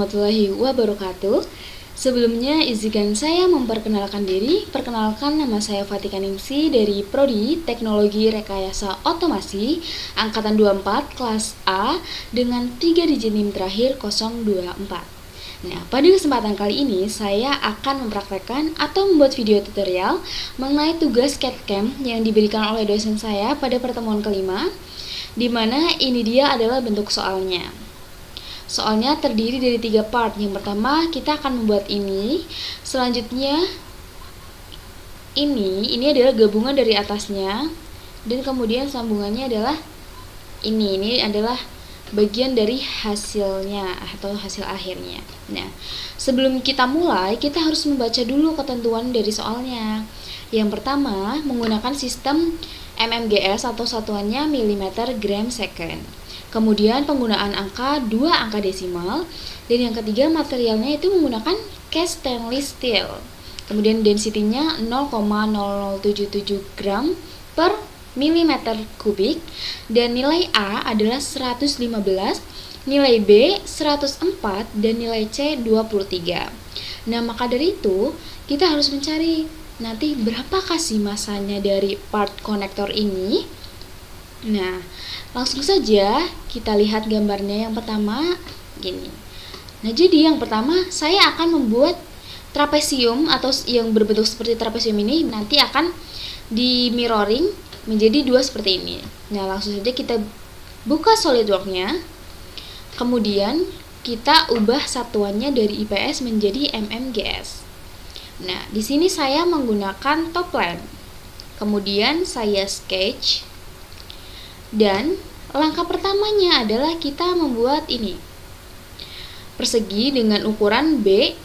warahmatullahi wabarakatuh. Sebelumnya izinkan saya memperkenalkan diri. Perkenalkan, nama saya Fatika Ningsi dari Prodi Teknologi Rekayasa Otomasi Angkatan 24 kelas A dengan 3 digit NIM terakhir 024. Nah, pada kesempatan kali ini saya akan mempraktekkan atau membuat video tutorial mengenai tugas CAD/CAM yang diberikan oleh dosen saya pada pertemuan kelima, di mana ini dia adalah bentuk soalnya. Soalnya terdiri dari 3 part. Yang pertama kita akan membuat ini. Selanjutnya ini adalah gabungan dari atasnya, dan kemudian sambungannya adalah ini adalah bagian dari hasilnya atau hasil akhirnya. Nah, sebelum kita mulai, kita harus membaca dulu ketentuan dari soalnya. Yang pertama, menggunakan sistem mmgs atau satuannya milimeter gram second. Kemudian penggunaan angka 2 angka desimal, dan yang ketiga materialnya itu menggunakan cast stainless steel. Kemudian density-nya 0,0077 gram per milimeter kubik, dan nilai A adalah 115, nilai B 104, dan nilai C 23. Nah, maka dari itu kita harus mencari nanti berapakah sih masanya dari part konektor ini. Nah, langsung saja kita lihat gambarnya. Yang pertama gini. Nah, jadi yang pertama saya akan membuat trapesium atau yang berbentuk seperti trapesium ini nanti akan di mirroring menjadi 2 seperti ini. Nah, langsung saja kita buka SolidWorks-nya. Kemudian kita ubah satuannya dari IPS menjadi mmgs. Nah, di sini saya menggunakan top line. Kemudian saya sketch. Dan langkah pertamanya adalah kita membuat ini persegi dengan ukuran B,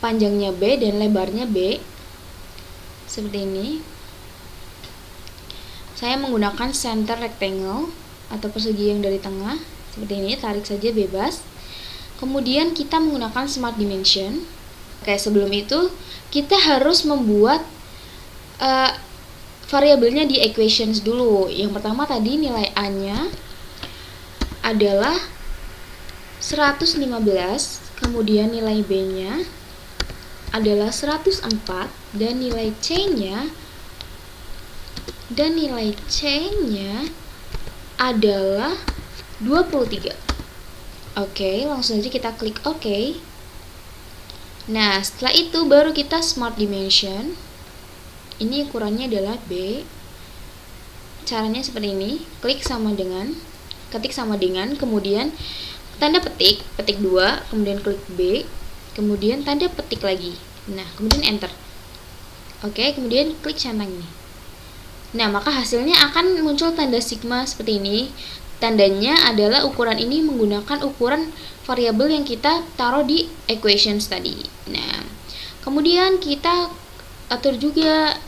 panjangnya B dan lebarnya B seperti ini. Saya menggunakan center rectangle atau persegi yang dari tengah seperti ini, tarik saja bebas. Kemudian kita menggunakan smart dimension. Oke, sebelum itu kita harus membuat variabelnya di equations dulu. Yang pertama tadi nilai A-nya adalah 115, kemudian nilai B-nya adalah 104, dan nilai C-nya adalah 23. Oke, langsung aja kita klik OK. Nah, setelah itu baru kita smart dimension. Ini ukurannya adalah B. Caranya seperti ini. Ketik sama dengan, kemudian tanda petik 2, kemudian klik B, kemudian tanda petik lagi. Nah, kemudian enter. Oke, kemudian klik centang ini. Nah, maka hasilnya akan muncul tanda sigma seperti ini. Tandanya adalah ukuran ini menggunakan ukuran variabel yang kita taruh di equations tadi. Nah, kemudian kita atur juga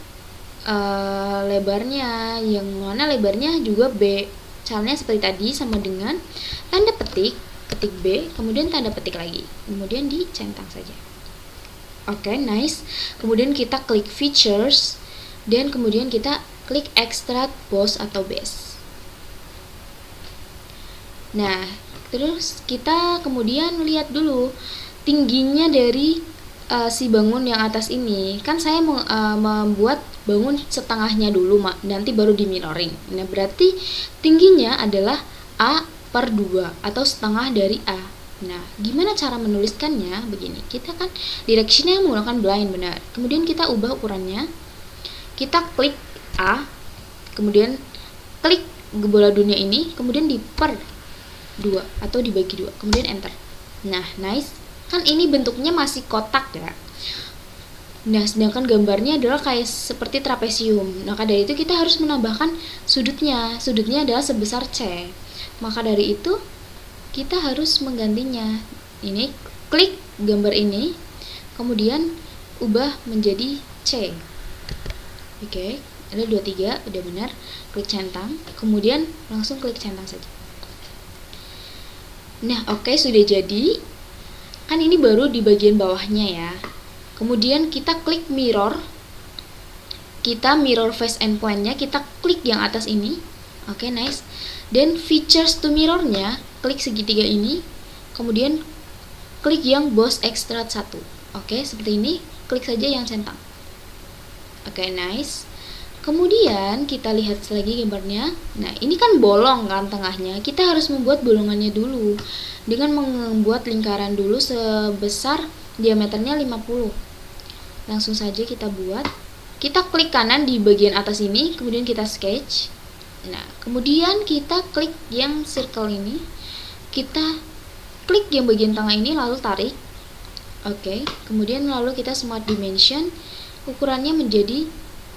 lebarnya, yang mana lebarnya juga B. Caranya seperti tadi, sama dengan tanda petik, ketik B, kemudian tanda petik lagi, kemudian dicentang saja. Oke, nice. Kemudian kita klik features, dan kemudian kita klik extract boss atau base. Nah, terus kita kemudian lihat dulu tingginya dari si bangun yang atas ini. Kan saya membuat bangun setengahnya dulu, nanti baru di mirroring. Nah, berarti tingginya adalah A per 2 atau setengah dari A. Nah, gimana cara menuliskannya? Begini, kita kan direction-nya menggunakan blind, benar. Kemudian kita ubah ukurannya. Kita klik A, kemudian klik bola dunia ini, kemudian di per 2 atau dibagi 2, kemudian enter. Nah, nice. Kan ini bentuknya masih kotak ya. Nah, sedangkan gambarnya adalah kayak seperti trapesium. Maka dari itu kita harus menambahkan sudutnya. Sudutnya adalah sebesar C. Maka dari itu kita harus menggantinya. Ini klik gambar ini, kemudian ubah menjadi C. Oke, ada 23, udah benar. Klik centang, kemudian langsung klik centang saja. Nah, oke, sudah jadi. Kan ini baru di bagian bawahnya ya. Kemudian kita klik mirror. Kita mirror face and plane-nya, kita klik yang atas ini. Oke, nice. Dan features to mirror-nya, klik segitiga ini. Kemudian klik yang boss extract 1. Oke, seperti ini, klik saja yang centang. Oke, nice. Kemudian kita lihat lagi gambarnya. Nah, ini kan bolong kan tengahnya. Kita harus membuat bolongannya dulu dengan membuat lingkaran dulu sebesar diameternya 50. Langsung saja kita buat. Kita klik kanan di bagian atas ini, kemudian kita sketch. Nah, kemudian kita klik yang circle ini. Kita klik yang bagian tengah ini lalu tarik. Oke, kemudian lalu kita smart dimension, ukurannya menjadi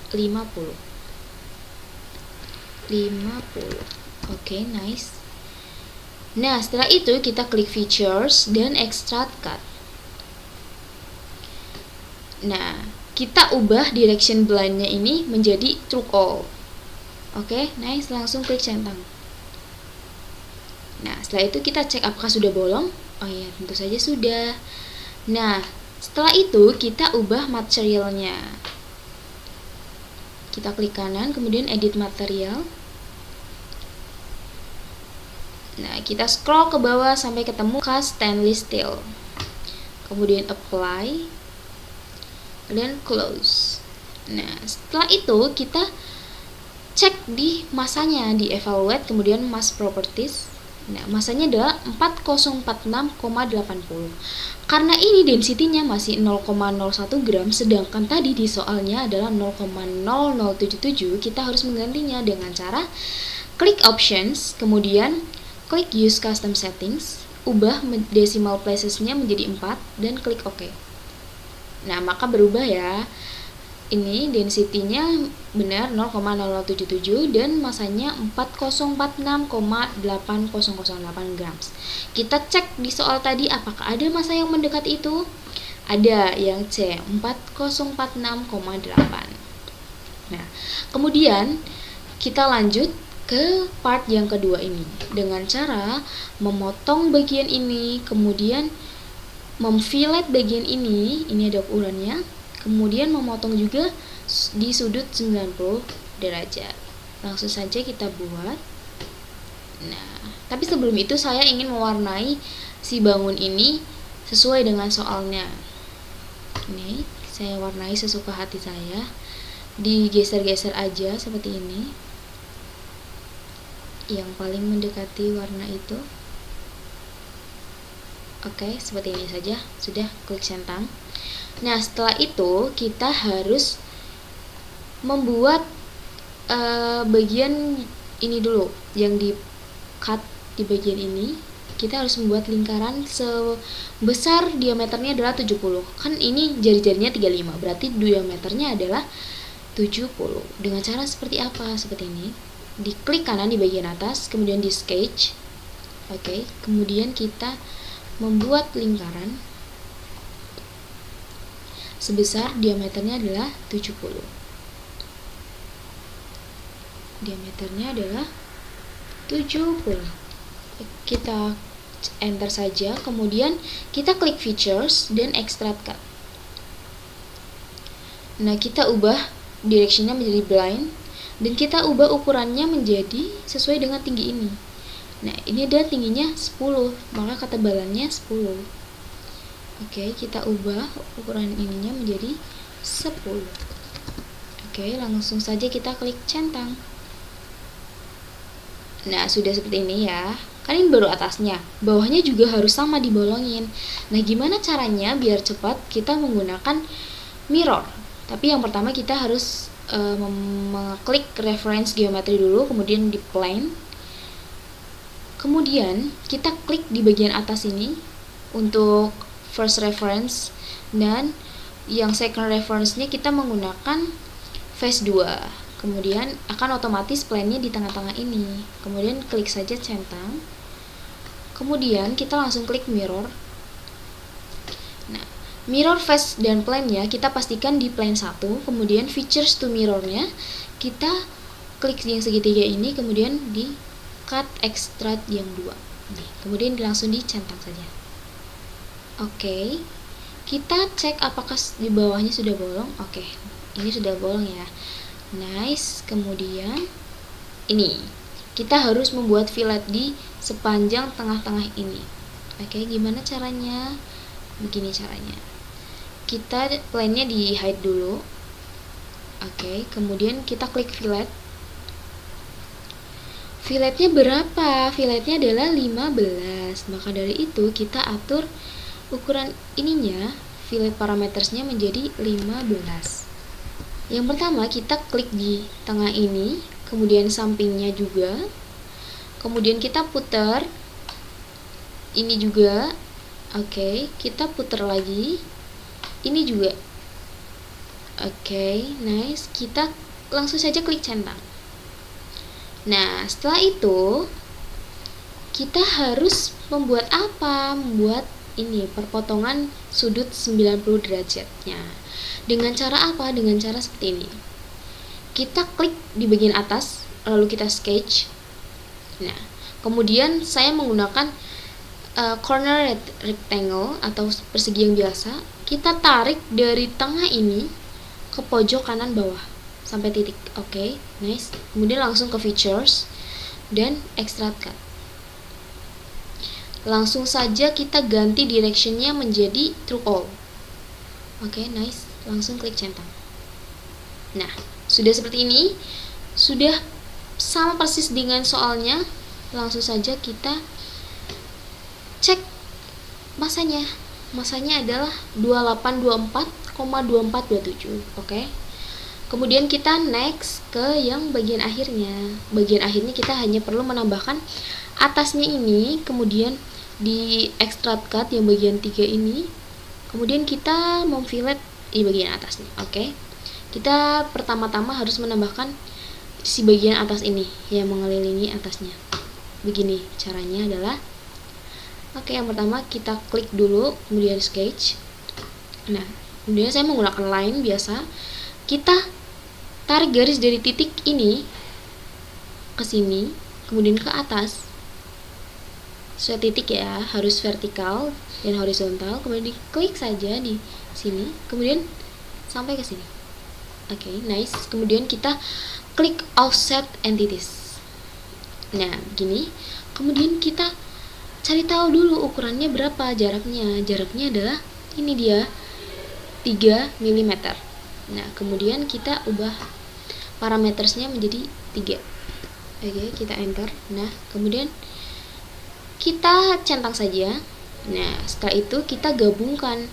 50. Oke, nice. Nah, setelah itu kita klik features dan extract cut. Nah, kita ubah direction blindnya ini menjadi true all. Oke, nice, langsung klik centang. Nah, setelah itu kita cek apakah sudah bolong. Oh iya, tentu saja sudah. Nah, setelah itu kita ubah materialnya. Kita klik kanan, kemudian edit material. Nah, kita scroll ke bawah sampai ketemu cast stainless steel. Kemudian apply dan close. Nah, setelah itu kita cek di masanya, di evaluate, kemudian mass properties. Nah, masanya adalah 4046,80. Karena ini density-nya masih 0,01 gram, sedangkan tadi di soalnya adalah 0,0077, kita harus menggantinya dengan cara klik options, kemudian klik use custom settings, ubah decimal places-nya menjadi 4, dan klik OK. Nah, maka berubah ya. Ini density-nya benar 0,0077 dan masanya 4046,8008 grams. Kita cek di soal tadi apakah ada massa yang mendekat itu? Ada, yang C, 4046,8. Nah, kemudian kita lanjut ke part yang kedua ini dengan cara memotong bagian ini, kemudian memfilet bagian ini ada ukurannya. Kemudian memotong juga di sudut 90 derajat. Langsung saja kita buat. Nah, tapi sebelum itu saya ingin mewarnai si bangun ini sesuai dengan soalnya. Ini saya warnai sesuka hati saya. Digeser-geser aja seperti ini. Yang paling mendekati warna itu. Oke, seperti ini saja. Sudah, klik centang. Nah, setelah itu kita harus membuat bagian ini dulu yang di cut di bagian ini. Kita harus membuat lingkaran sebesar diameternya adalah 70. Kan ini jari-jarinya 35, berarti diameternya adalah 70. Dengan cara seperti apa? Seperti ini. Diklik kanan di bagian atas, kemudian di sketch. Oke, kemudian kita membuat lingkaran sebesar diameternya adalah 70. Diameternya adalah 70. Kita enter saja, kemudian kita klik features dan extract cut. Nah, kita ubah directionnya menjadi blind dan kita ubah ukurannya menjadi sesuai dengan tinggi ini. Nah, ini adalah tingginya 10, maka ketebalannya 10. Oke, kita ubah ukuran ininya menjadi 10. Oke, langsung saja kita klik centang. Nah, sudah seperti ini ya. Kan ini baru atasnya, bawahnya juga harus sama dibolongin. Nah, gimana caranya biar cepat? Kita menggunakan mirror. Tapi yang pertama kita harus mengklik reference geometry dulu, kemudian di plane. Kemudian kita klik di bagian atas ini untuk first reference, dan yang second reference-nya kita menggunakan face 2. Kemudian akan otomatis plane-nya di tengah-tengah ini. Kemudian klik saja centang. Kemudian kita langsung klik mirror. Nah, mirror face dan plane-nya kita pastikan di plane 1. Kemudian features to mirror-nya kita klik yang segitiga ini, kemudian di cut extract yang 2. Nih, kemudian langsung dicentang saja. Oke, kita cek apakah di bawahnya sudah bolong. Oke, ini sudah bolong ya. Nice. Kemudian ini kita harus membuat fillet di sepanjang tengah-tengah ini. Oke, gimana caranya? Begini caranya. Kita plane-nya di hide dulu. Oke, kemudian kita klik fillet. Filletnya berapa? Filletnya adalah 15. Maka dari itu kita atur ukuran ininya, fillet parametersnya menjadi 15. Yang pertama kita klik di tengah ini, kemudian sampingnya juga. Kemudian kita putar ini juga. Oke, kita putar lagi. Ini juga. Oke, nice. Kita langsung saja klik centang. Nah, setelah itu kita harus membuat apa? Membuat ini perpotongan sudut 90 derajatnya. Dengan cara apa? Dengan cara seperti ini. Kita klik di bagian atas, lalu kita sketch. Nah, kemudian saya menggunakan corner rectangle atau persegi yang biasa. Kita tarik dari tengah ini ke pojok kanan bawah sampai titik. Oke, nice. Kemudian langsung ke features dan extrude cut. Langsung saja kita ganti directionnya menjadi true all. Oke, nice. Langsung klik centang. Nah, sudah seperti ini. Sudah sama persis dengan soalnya. Langsung saja kita cek masanya. Masanya adalah 2824,2427. Oke. Kemudian kita next ke yang bagian akhirnya. Bagian akhirnya kita hanya perlu menambahkan atasnya ini, kemudian di extrude cut yang bagian 3 ini. Kemudian kita memfillet di bagian atasnya. Oke. Kita pertama-tama harus menambahkan si bagian atas ini yang mengelilingi atasnya. Begini caranya adalah, oke, yang pertama kita klik dulu, kemudian sketch. Nah, kemudian saya menggunakan line biasa. Kita tarik garis dari titik ini ke sini, kemudian ke atas. Sesuai titik ya, harus vertikal dan horizontal. Kemudian diklik saja di sini, kemudian sampai ke sini. Oke, nice. Kemudian kita klik offset entities. Nah, begini. Kemudian kita cari tahu dulu ukurannya berapa, jaraknya. Jaraknya adalah ini dia, 3 mm. Nah, kemudian kita ubah parametersnya menjadi 3. Oke, kita enter. Nah, kemudian kita centang saja. Nah, setelah itu kita gabungkan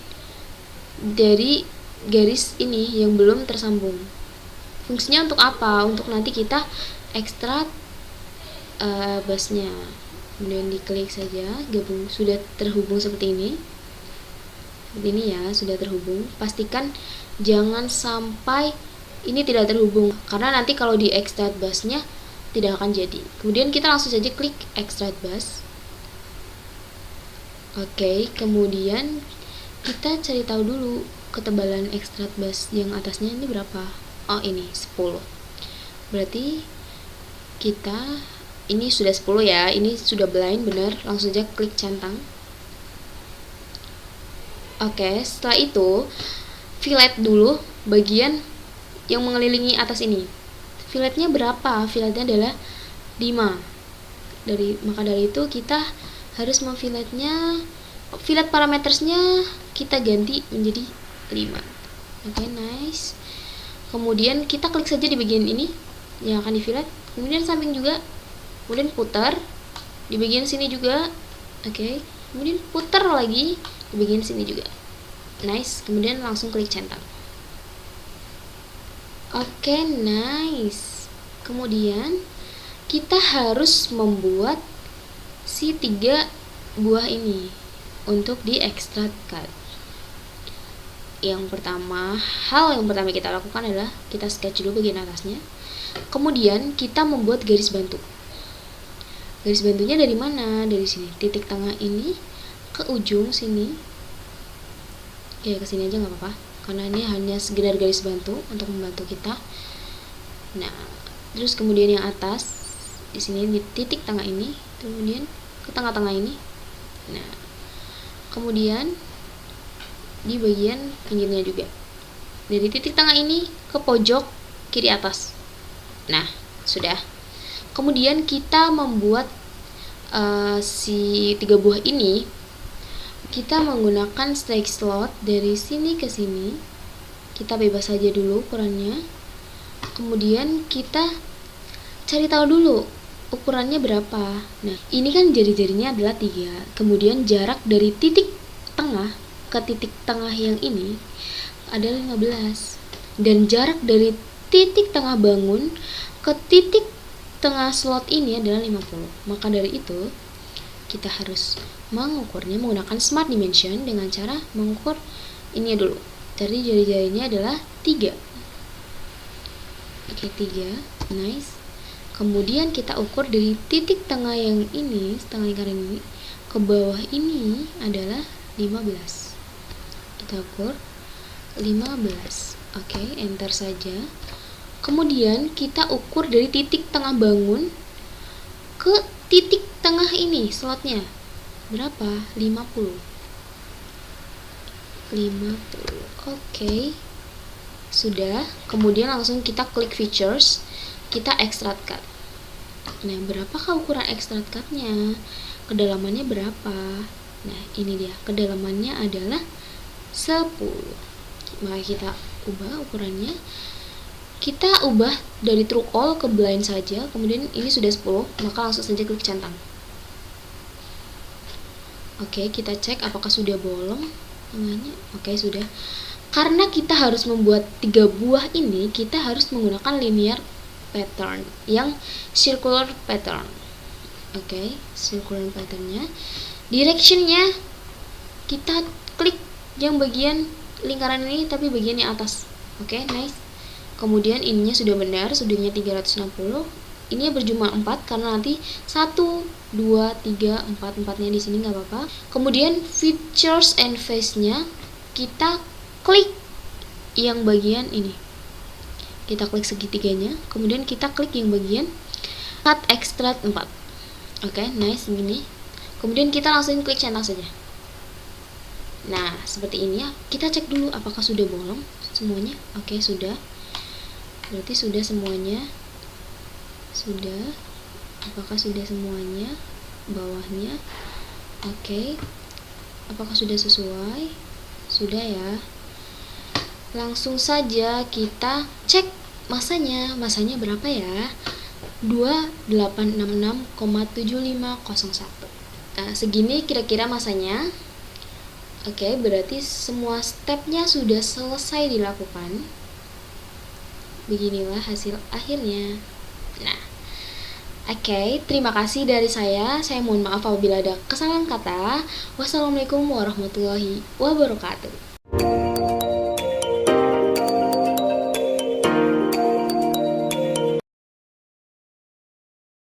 dari garis ini yang belum tersambung. Fungsinya untuk apa? Untuk nanti kita extrude busnya. Kemudian diklik saja, gabung, sudah terhubung seperti ini. Seperti ini ya, sudah terhubung. Pastikan jangan sampai ini tidak terhubung, karena nanti kalau di extrude busnya tidak akan jadi. Kemudian kita langsung saja klik extrude bus. Oke, kemudian kita cari tahu dulu ketebalan extrude bus yang atasnya ini berapa. Oh, ini 10. Berarti kita ini sudah 10 ya, ini sudah blind benar. Langsung saja klik centang. Oke, setelah itu fillet dulu bagian yang mengelilingi atas ini. Filletnya berapa? Filletnya adalah 5. Maka dari itu kita harus memfilletnya. Fillet parametersnya kita ganti menjadi 5. Oke, nice. Kemudian kita klik saja di bagian ini yang akan difillet. Kemudian samping juga. Kemudian putar di bagian sini juga. Oke. Kemudian putar lagi di bagian sini juga. Nice. Kemudian langsung klik centang. Oke, nice. Kemudian kita harus membuat si 3 buah ini untuk di extrude cut. Hal yang pertama kita lakukan adalah kita sketch dulu bagian atasnya. Kemudian kita membuat garis bantu. Garis bantunya dari mana? Dari sini, titik tengah ini ke ujung sini. Ya, ke sini aja nggak apa-apa, karena ini hanya sekedar garis bantu untuk membantu kita. Nah, terus kemudian yang atas di sini di titik tengah ini, kemudian ke tengah-tengah ini. Nah, kemudian di bagian pinggirnya juga. Dari titik tengah ini ke pojok kiri atas. Nah, sudah. Kemudian kita membuat si 3 buah ini kita menggunakan strike slot dari sini ke sini. Kita bebas saja dulu ukurannya. Kemudian kita cari tahu dulu ukurannya berapa. Nah, ini kan jari-jarinya adalah 3. Kemudian jarak dari titik tengah ke titik tengah yang ini adalah 15. Dan jarak dari titik tengah bangun ke titik tengah slot ini adalah 50. Maka dari itu, kita harus mengukurnya menggunakan smart dimension dengan cara mengukur ini dulu. Jadi jari-jarinya adalah 3. Oke, 3. Nice. Kemudian kita ukur dari titik tengah yang ini, setengah lingkaran ini, ke bawah ini adalah 15. Kita ukur 15. Oke, enter saja. Kemudian kita ukur dari titik tengah bangun ke titik tengah ini slotnya. Berapa? 50. Oke. Sudah. Kemudian langsung kita klik features, kita extrude cut. Nah, berapakah ukuran extrude cutnya? Kedalamannya berapa? Nah, ini dia. Kedalamannya adalah 10. Maka kita ubah ukurannya. Kita ubah dari true all ke blind saja. Kemudian ini sudah 10, maka langsung saja klik centang. Oke, kita cek apakah sudah bolong tengahnya. Oke, sudah. Karena kita harus membuat 3 buah ini, kita harus menggunakan linear pattern yang circular pattern. Oke, circular patternnya. Directionnya kita klik yang bagian lingkaran ini tapi bagian yang atas. Oke, nice. Kemudian ininya sudah benar, sudutnya 360. Ini berjumlah 4 karena nanti 1, 2, 3, 4, 4-nya di sini nggak apa-apa. Kemudian features and face-nya kita klik yang bagian ini. Kita klik segitiganya, kemudian kita klik yang bagian cut extrude 4. Oke, nice gini. Kemudian kita langsung klik centang saja. Nah, seperti ini ya. Kita cek dulu apakah sudah bolong semuanya. Oke, sudah. Berarti sudah semuanya. Sudah. Apakah sudah semuanya? Bawahnya. Oke. Apakah sudah sesuai? Sudah ya. Langsung saja kita cek masanya. Masanya berapa ya? 2866,7501. Nah, segini kira-kira masanya. Oke, berarti semua stepnya sudah selesai dilakukan. Beginilah hasil akhirnya. Nah, oke, terima kasih dari saya. Saya mohon maaf apabila ada kesalahan kata. Wassalamualaikum warahmatullahi wabarakatuh.